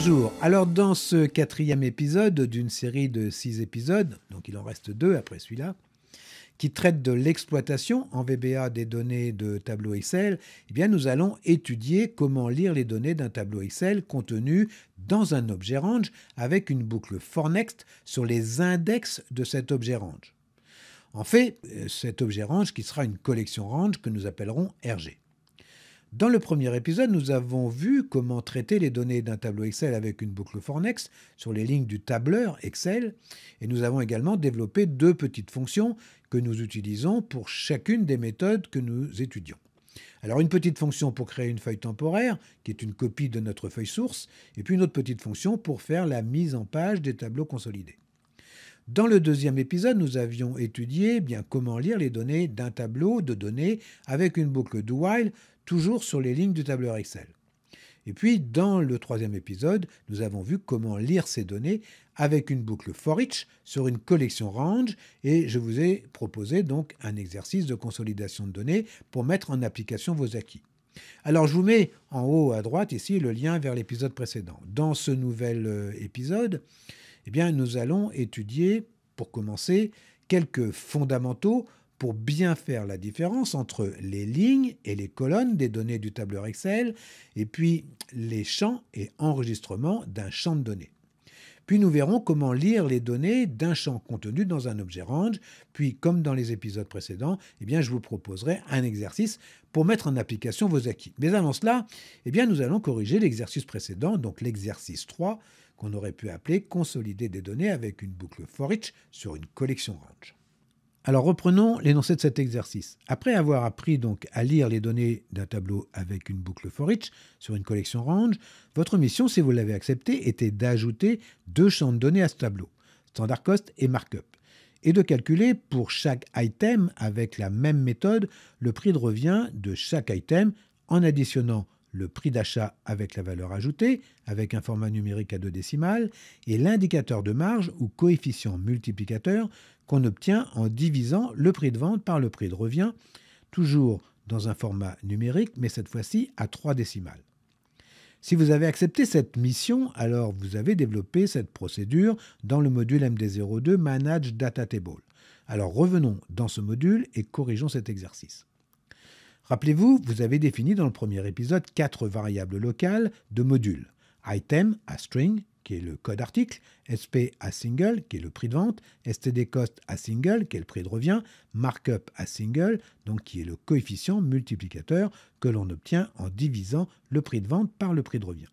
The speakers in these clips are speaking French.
Bonjour, alors dans ce 4e épisode d'une série de 6 épisodes, donc il en reste 2 après celui-là, qui traite de l'exploitation en VBA des données de tableau Excel, eh bien nous allons étudier comment lire les données d'un tableau Excel contenu dans un objet range avec une boucle for next sur les index de cet objet range. En fait, cet objet range qui sera une collection range que nous appellerons RG. Dans le premier épisode, nous avons vu comment traiter les données d'un tableau Excel avec une boucle for next sur les lignes du tableur Excel, et nous avons également développé 2 petites fonctions que nous utilisons pour chacune des méthodes que nous étudions. Alors une petite fonction pour créer une feuille temporaire, qui est une copie de notre feuille source, et puis une autre petite fonction pour faire la mise en page des tableaux consolidés. Dans le deuxième épisode, nous avions étudié comment lire les données d'un tableau de données avec une boucle do while, toujours sur les lignes du tableur Excel. Et puis, dans le troisième épisode, nous avons vu comment lire ces données avec une boucle for each sur une collection range, et je vous ai proposé donc un exercice de consolidation de données pour mettre en application vos acquis. Alors, je vous mets en haut à droite ici le lien vers l'épisode précédent. Dans ce nouvel épisode, eh bien, nous allons étudier, pour commencer, quelques fondamentaux pour bien faire la différence entre les lignes et les colonnes des données du tableur Excel, et puis les champs et enregistrements d'un champ de données. Puis nous verrons comment lire les données d'un champ contenu dans un objet range, puis comme dans les épisodes précédents, eh bien, je vous proposerai un exercice pour mettre en application vos acquis. Mais avant cela, eh bien, nous allons corriger l'exercice précédent, donc l'exercice 3, qu'on aurait pu appeler « Consolider des données avec une boucle for each sur une collection range ». Alors reprenons l'énoncé de cet exercice. Après avoir appris donc à lire les données d'un tableau avec une boucle for each sur une collection range, votre mission, si vous l'avez accepté, était d'ajouter 2 champs de données à ce tableau, standard cost et markup, et de calculer pour chaque item avec la même méthode le prix de revient de chaque item en additionnant le prix d'achat avec la valeur ajoutée, avec un format numérique à 2 décimales, et l'indicateur de marge ou coefficient multiplicateur qu'on obtient en divisant le prix de vente par le prix de revient, toujours dans un format numérique, mais cette fois-ci à 3 décimales. Si vous avez accepté cette mission, alors vous avez développé cette procédure dans le module MD02 Manage Data Table. Alors revenons dans ce module et corrigeons cet exercice. Rappelez-vous, vous avez défini dans le premier épisode 4 variables locales de modules. Item à string, qui est le code article, SP à single, qui est le prix de vente, std cost à single, qui est le prix de revient, markup à single, donc qui est le coefficient multiplicateur que l'on obtient en divisant le prix de vente par le prix de revient.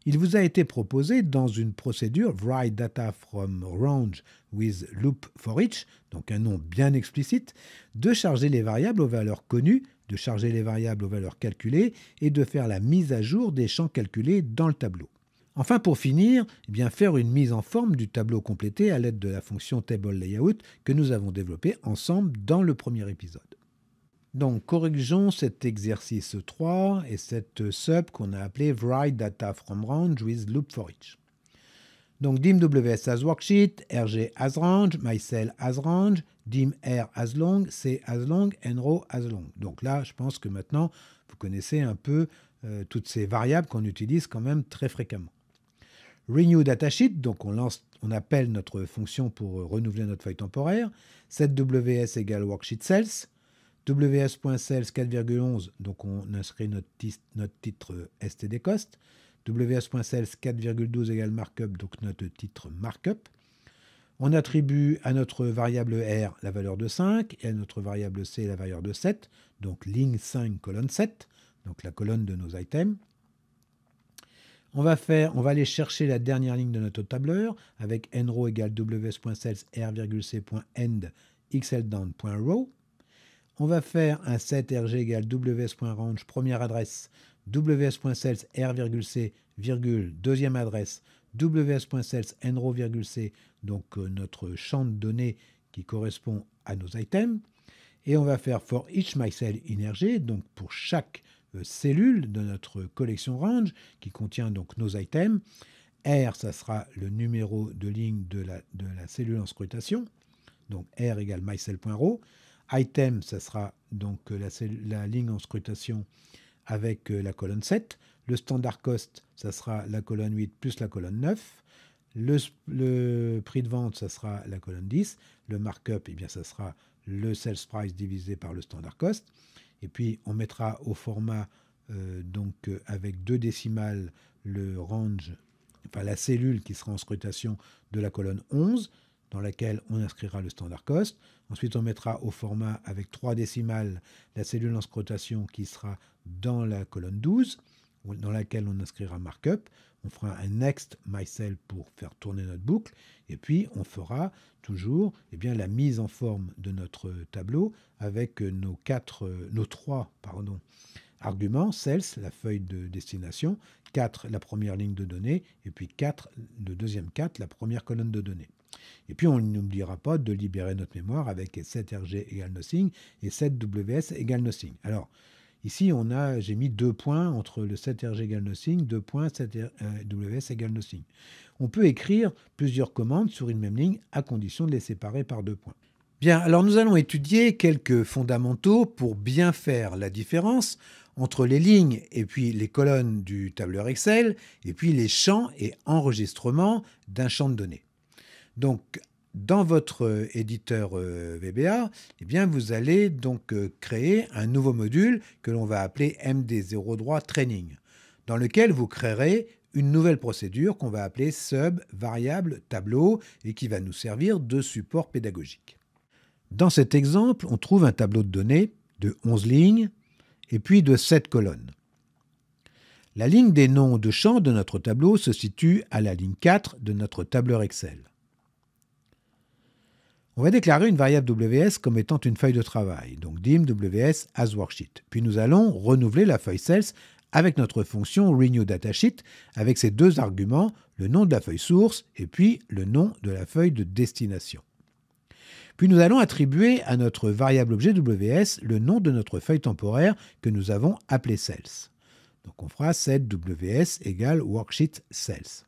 Il vous a été proposé dans une procédure Write Data from Range with Loop for Each, donc un nom bien explicite, de charger les variables aux valeurs connues, de charger les variables aux valeurs calculées et de faire la mise à jour des champs calculés dans le tableau. Enfin, pour finir, faire une mise en forme du tableau complété à l'aide de la fonction Table Layout que nous avons développée ensemble dans le premier épisode. Donc, corrigeons cet exercice 3 et cette sub qu'on a appelée Write Data from Range with Loop for Each. Donc, dim WS as worksheet, RG as range, myCell as range, dim R as long, C as long, nrow as long. Donc là, je pense que maintenant, vous connaissez un peu toutes ces variables qu'on utilise quand même très fréquemment. Renew datasheet, donc on appelle notre fonction pour renouveler notre feuille temporaire. Set WS égale worksheet cells. WS.cells 4,11, donc on inscrit notre titre std cost. WS.cells 4,12 égale markup, donc notre titre markup. On attribue à notre variable R la valeur de 5 et à notre variable C la valeur de 7, donc ligne 5, colonne 7, donc la colonne de nos items. On va aller chercher la dernière ligne de notre tableur avec nrow égale ws.cells r,c.end xldown.row. On va faire un set rg égale ws.range première adresse, ws.cells r,c, deuxième adresse, ws.cells nrow,c, donc notre champ de données qui correspond à nos items. Et on va faire for each myCell in rg, donc pour chaque cellule de notre collection range qui contient donc nos items. R, ça sera le numéro de ligne de la cellule en scrutation, donc R égale myCell.row. Item, ça sera donc la ligne en scrutation avec la colonne 7. Le standard cost, ça sera la colonne 8 plus la colonne 9. Le prix de vente, ça sera la colonne 10. Le markup, eh bien, ça sera le sales price divisé par le standard cost. Et puis, on mettra au format, avec 2 décimales, le range, enfin la cellule qui sera en scrutation de la colonne 11, dans laquelle on inscrira le standard cost. Ensuite, on mettra au format avec 3 décimales la cellule en scrutation qui sera dans la colonne 12, dans laquelle on inscrira markup. On fera un next mycell pour faire tourner notre boucle. Et puis, on fera toujours la mise en forme de notre tableau avec nos 3 arguments, sales, la feuille de destination, 4, la première ligne de données, et puis 4, le deuxième 4, la première colonne de données. Et puis, on n'oubliera pas de libérer notre mémoire avec 7RG égale nothing et 7WS égale nothing. Alors, ici, j'ai mis 2 points entre le 7RG égale nothing, 2 points 7WS égale nothing. On peut écrire plusieurs commandes sur une même ligne à condition de les séparer par 2 points. Bien, alors nous allons étudier quelques fondamentaux pour bien faire la différence entre les lignes et puis les colonnes du tableur Excel et puis les champs et enregistrements d'un champ de données. Donc, dans votre éditeur VBA, vous allez donc créer un nouveau module que l'on va appeler MD03 Training, dans lequel vous créerez une nouvelle procédure qu'on va appeler sub variable tableau et qui va nous servir de support pédagogique. Dans cet exemple, on trouve un tableau de données de 11 lignes et puis de 7 colonnes. La ligne des noms de champs de notre tableau se situe à la ligne 4 de notre tableur Excel. On va déclarer une variable WS comme étant une feuille de travail, donc dim WS as worksheet. Puis nous allons renouveler la feuille sales avec notre fonction renewDataSheet avec ces 2 arguments, le nom de la feuille source et puis le nom de la feuille de destination. Puis nous allons attribuer à notre variable objet WS le nom de notre feuille temporaire que nous avons appelée sales. Donc on fera set WS égale worksheet sales.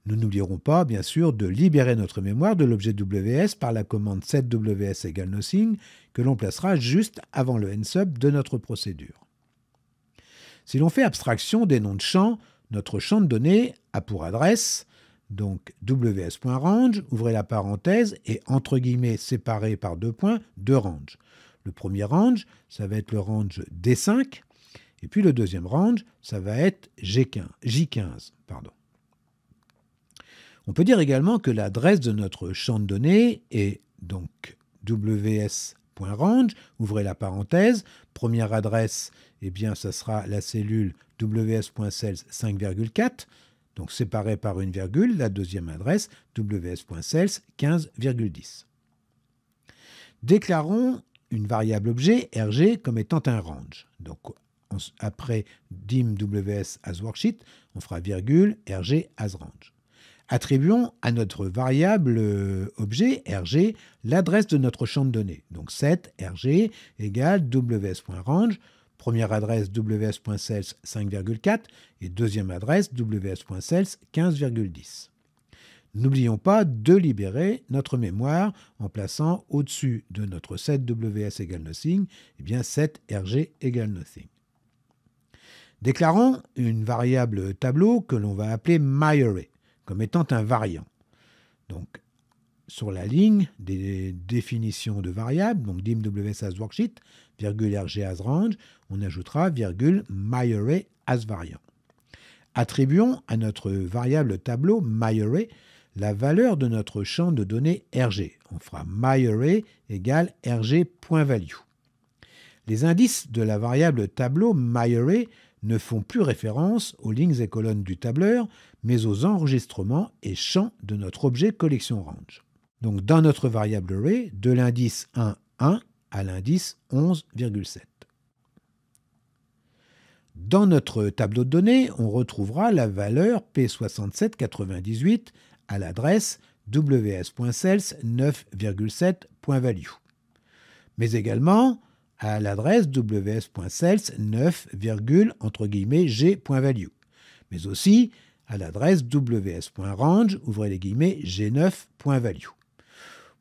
Nous n'oublierons pas, bien sûr, de libérer notre mémoire de l'objet WS par la commande setWS égale nothing que l'on placera juste avant le nsub de notre procédure. Si l'on fait abstraction des noms de champs, notre champ de données a pour adresse donc ws.range, ouvrez la parenthèse, et entre guillemets séparé par 2 points, 2 ranges. Le premier range, ça va être le range D5, et puis le deuxième range, ça va être J15. On peut dire également que l'adresse de notre champ de données est donc ws.range, ouvrez la parenthèse, première adresse, ça sera la cellule ws.sales 5,4, donc séparée par une virgule, la deuxième adresse, ws.sales 15,10. Déclarons une variable objet, RG, comme étant un range. Donc, après dim ws as worksheet, on fera virgule, RG as range. Attribuons à notre variable objet, RG, l'adresse de notre champ de données. Donc, set RG égale ws.range, première adresse ws.sales 5,4 et deuxième adresse ws.sales 15,10. N'oublions pas de libérer notre mémoire en plaçant au-dessus de notre set ws égale nothing, set rg égale nothing. Déclarons une variable tableau que l'on va appeler myArray, comme étant un variant. Donc, sur la ligne des définitions de variables, donc dim ws as worksheet, virgule rg as range, on ajoutera virgule myArray as variant. Attribuons à notre variable tableau myArray la valeur de notre champ de données RG. On fera myArray égale rg.value. Les indices de la variable tableau myArray ne font plus référence aux lignes et colonnes du tableur, mais aux enregistrements et champs de notre objet collection range. Donc dans notre variable array, de l'indice 1, 1 à l'indice 11,7. Dans notre tableau de données, on retrouvera la valeur P6798 à l'adresse ws.sales 9,7.value, mais également à l'adresse ws.sales 9,g.value, mais aussi à l'adresse ws.range, ouvrez les guillemets, g9.value.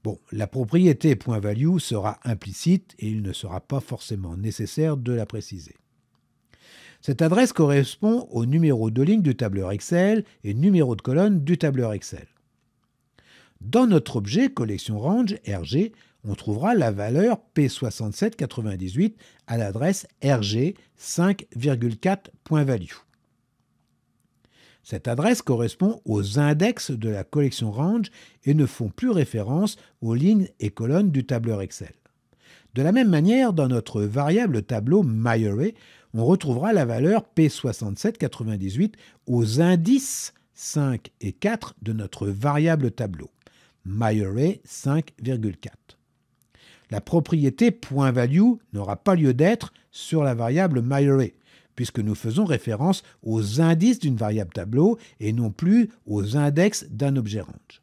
Bon, la propriété .value sera implicite et il ne sera pas forcément nécessaire de la préciser. Cette adresse correspond au numéro de ligne du tableur Excel et numéro de colonne du tableur Excel. Dans notre objet collection range RG, on trouvera la valeur P6798 à l'adresse RG 5,4.value. Cette adresse correspond aux index de la collection range et ne font plus référence aux lignes et colonnes du tableur Excel. De la même manière, dans notre variable tableau myArray, on retrouvera la valeur P6798 aux indices 5 et 4 de notre variable tableau, myArray 5,4. La propriété .value n'aura pas lieu d'être sur la variable myArray, puisque nous faisons référence aux indices d'une variable tableau et non plus aux index d'un objet range.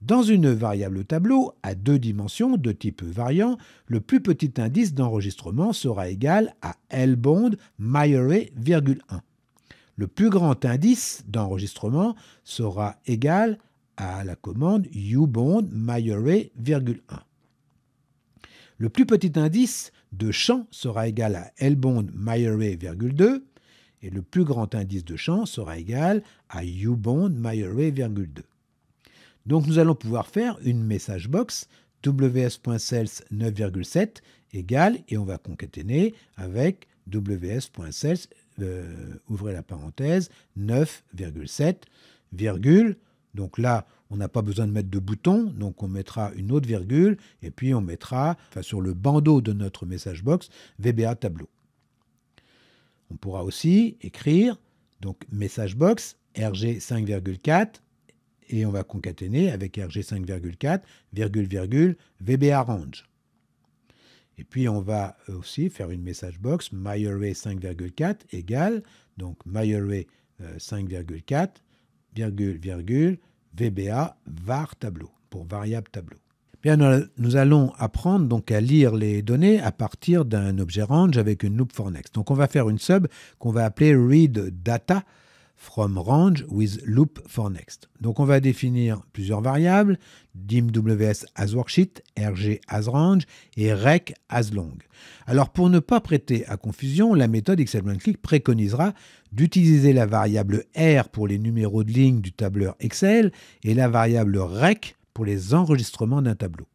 Dans une variable tableau à 2 dimensions de type variant, le plus petit indice d'enregistrement sera égal à lbond myArray,1. Le plus grand indice d'enregistrement sera égal à la commande ubond myArray,1. Le plus petit indice de champ sera égal à lbond myArray,2 et le plus grand indice de champ sera égal à ubond myArray,2. Donc nous allons pouvoir faire une message box ws.sales 9,7 égale, et on va concaténer avec ws.sales, ouvrez la parenthèse, 9,7, virgule. Donc là, on n'a pas besoin de mettre de bouton, donc on mettra une autre virgule, et puis on mettra, sur le bandeau de notre message box, VBA tableau. On pourra aussi écrire, donc message box, RG 5,4, et on va concaténer avec RG 5,4, virgule, virgule, VBA range. Et puis on va aussi faire une message box, myArray 5,4 égale, donc myArray 5,4, virgule, virgule, VBA var tableau, pour variable tableau. Bien, nous allons apprendre donc à lire les données à partir d'un objet range avec une loop for next. Donc on va faire une sub qu'on va appeler read data from range with loop for next. Donc on va définir plusieurs variables, dimws as worksheet, rg as range et rec as long. Alors pour ne pas prêter à confusion, la méthode Excel OneClick préconisera d'utiliser la variable r pour les numéros de ligne du tableur Excel et la variable rec pour les enregistrements d'un tableau.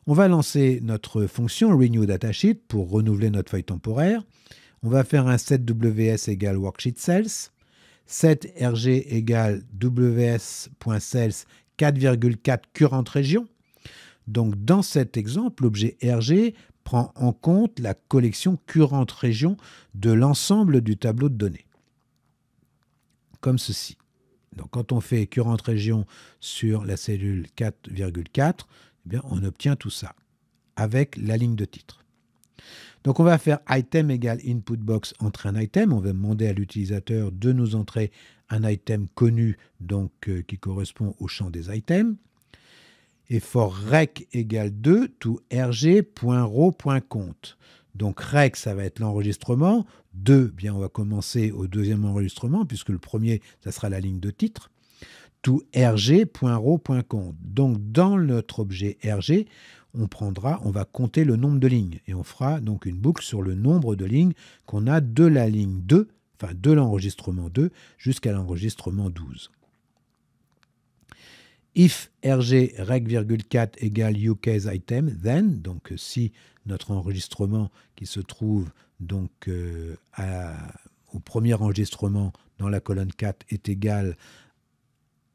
On va lancer notre fonction renewDatasheet pour renouveler notre feuille temporaire. On va faire un setWS égale worksheet cells, set rg égale ws.cells 4,4 current région. Donc dans cet exemple, l'objet rg prend en compte la collection current région de l'ensemble du tableau de données. Comme ceci. Donc quand on fait current région sur la cellule 4,4, eh bien, on obtient tout ça avec la ligne de titre. Donc on va faire item égale input box entrer un item. On va demander à l'utilisateur de nous entrer un item connu donc qui correspond au champ des items. Et for rec égale 2 to rg.row.compte. Donc rec, ça va être l'enregistrement. 2, bien on va commencer au deuxième enregistrement puisque le premier, ça sera la ligne de titre. To rg.row.compte. Donc dans notre objet rg, on va compter le nombre de lignes et on fera donc une boucle sur le nombre de lignes qu'on a de la ligne 2, enfin de l'enregistrement 2 jusqu'à l'enregistrement 12. If rg rec,4 égale uCase item, then, donc si notre enregistrement qui se trouve donc au premier enregistrement dans la colonne 4 est égal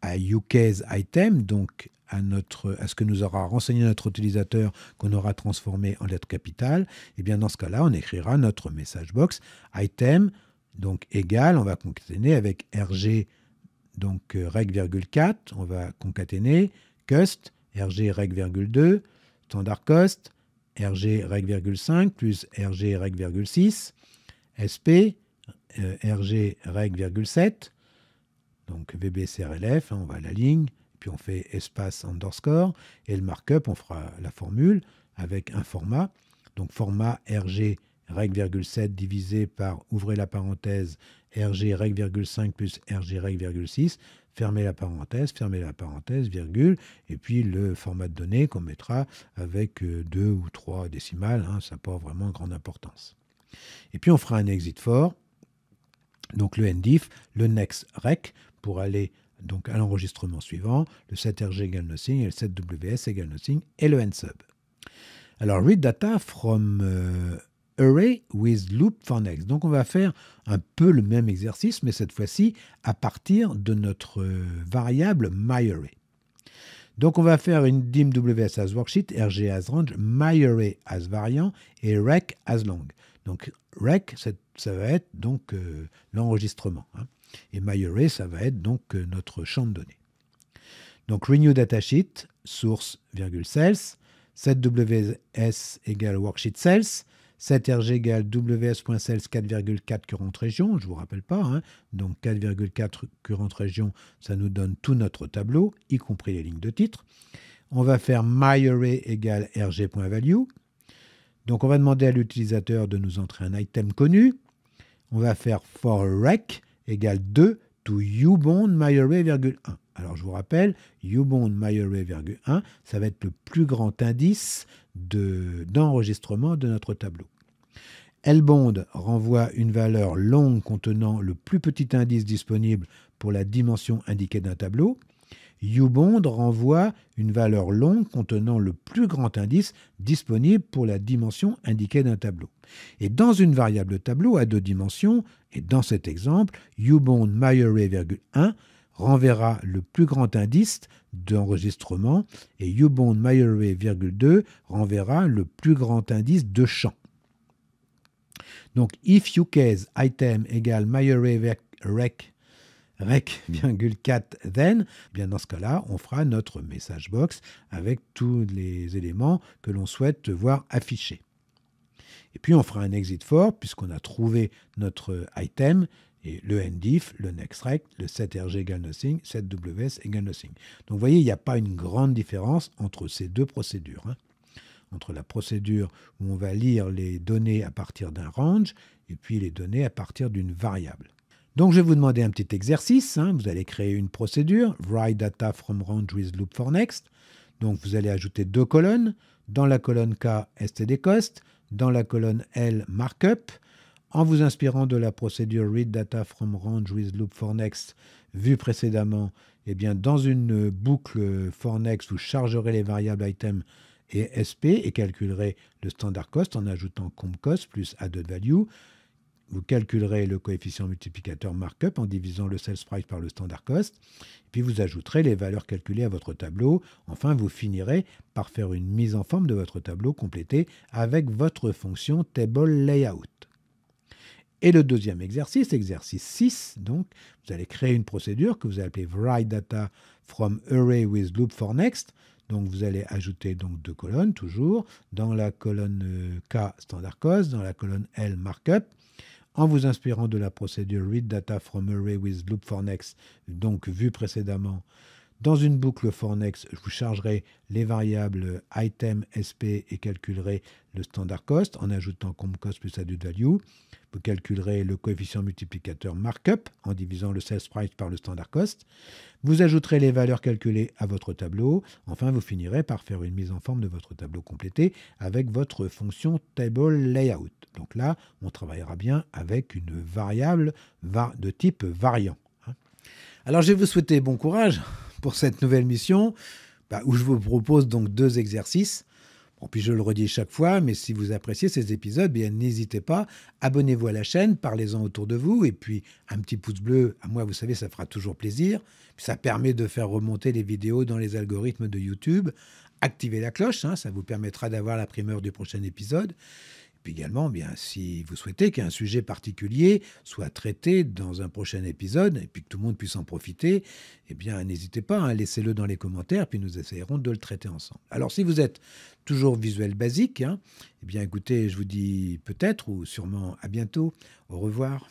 à uCase item, donc à ce que nous aura renseigné notre utilisateur qu'on aura transformé en lettre capitale, et bien dans ce cas-là, on écrira notre message box item, donc égal, on va concaténer avec rg donc rec,4, on va concaténer cust, rg rec,2, standard cost, rg rec,5 plus rg rec,6, sp, rg rec,7, donc vbcrlf, on va à la ligne, puis on fait espace underscore, et le markup, on fera la formule avec un format, donc format rg rec,7 divisé par, ouvrez la parenthèse, rg rec,5 plus rg rec,6, fermez la parenthèse, virgule, et puis le format de données qu'on mettra avec 2 ou 3 décimales, ça n'a pas vraiment grande importance. Et puis on fera un exit for, donc le NDIF, le next rec, pour aller donc à l'enregistrement suivant, le setrg égale nothing, et le setws égale nothing, et le nsub. Alors, read data from array with loop for next. Donc, on va faire un peu le même exercice, mais cette fois-ci à partir de notre variable myArray. Donc, on va faire une dim ws as worksheet, rg as range, myArray as variant et rec as long. Donc, rec, ça va être donc l'enregistrement. Et myArray, ça va être donc notre champ de données. Donc, renew datasheet, source, cels, setws égale worksheet cels, setrg égale ws.cels 4,4 current région, je ne vous rappelle pas, donc 4,4 current région, ça nous donne tout notre tableau, y compris les lignes de titre. On va faire myArray égale rg.value. Donc on va demander à l'utilisateur de nous entrer un item connu. On va faire for rec égale 2 to ubound myArray, 1. Alors je vous rappelle, ubound myArray, 1, ça va être le plus grand indice d'enregistrement de notre tableau. Lbound renvoie une valeur longue contenant le plus petit indice disponible pour la dimension indiquée d'un tableau. Ubound renvoie une valeur longue contenant le plus grand indice disponible pour la dimension indiquée d'un tableau. Et dans une variable tableau à 2 dimensions, et dans cet exemple, ubound myArray, 1 renverra le plus grand indice d'enregistrement et ubound myArray, 2 renverra le plus grand indice de champ. Donc, if ucase item égale myArray rec, 4 then, bien dans ce cas-là, on fera notre message box avec tous les éléments que l'on souhaite voir affichés. Et puis on fera un exit for, puisqu'on a trouvé notre item, et le NDIF, le nextRec, le setrg égale nothing, setws égale nothing. Donc vous voyez, il n'y a pas une grande différence entre ces deux procédures. Entre la procédure où on va lire les données à partir d'un range, et puis les données à partir d'une variable. Donc je vais vous demander un petit exercice. Vous allez créer une procédure, write data from range with loop for next. Donc vous allez ajouter 2 colonnes. Dans la colonne K, stdcost. Dans la colonne L, markup. En vous inspirant de la procédure read data from range with loop for next vue précédemment, eh bien dans une boucle for next, vous chargerez les variables item et sp et calculerez le standard cost en ajoutant compcost plus added value. Vous calculerez le coefficient multiplicateur markup en divisant le sales price par le standard cost. Puis vous ajouterez les valeurs calculées à votre tableau. Enfin, vous finirez par faire une mise en forme de votre tableau complété avec votre fonction table layout. Et le deuxième exercice, exercice 6, donc, vous allez créer une procédure que vous allez appeler write data from array with loop for next. Donc vous allez ajouter donc 2 colonnes, toujours, dans la colonne K standard cost, dans la colonne L markup, en vous inspirant de la procédure read data from array with loop for next, donc vue précédemment. Dans une boucle for next, je vous chargerai les variables item, sp et calculerai le standard cost en ajoutant compcost plus added value. Vous calculerez le coefficient multiplicateur markup en divisant le sales price par le standard cost. Vous ajouterez les valeurs calculées à votre tableau. Enfin, vous finirez par faire une mise en forme de votre tableau complété avec votre fonction table layout. Donc là, on travaillera bien avec une variable de type variant. Alors, je vais vous souhaiter bon courage pour cette nouvelle mission, où je vous propose donc 2 exercices. Bon, puis je le redis chaque fois, mais si vous appréciez ces épisodes, bien n'hésitez pas, abonnez-vous à la chaîne, parlez-en autour de vous, et puis un petit pouce bleu, à moi vous savez, ça fera toujours plaisir. Puis ça permet de faire remonter les vidéos dans les algorithmes de YouTube. Activez la cloche, ça vous permettra d'avoir la primeur du prochain épisode. Puis également, bien, si vous souhaitez qu'un sujet particulier soit traité dans un prochain épisode et puis que tout le monde puisse en profiter, eh bien, n'hésitez pas, laissez-le dans les commentaires, puis nous essayerons de le traiter ensemble. Alors, si vous êtes toujours visuel basique, eh bien, écoutez, je vous dis peut-être ou sûrement à bientôt. Au revoir.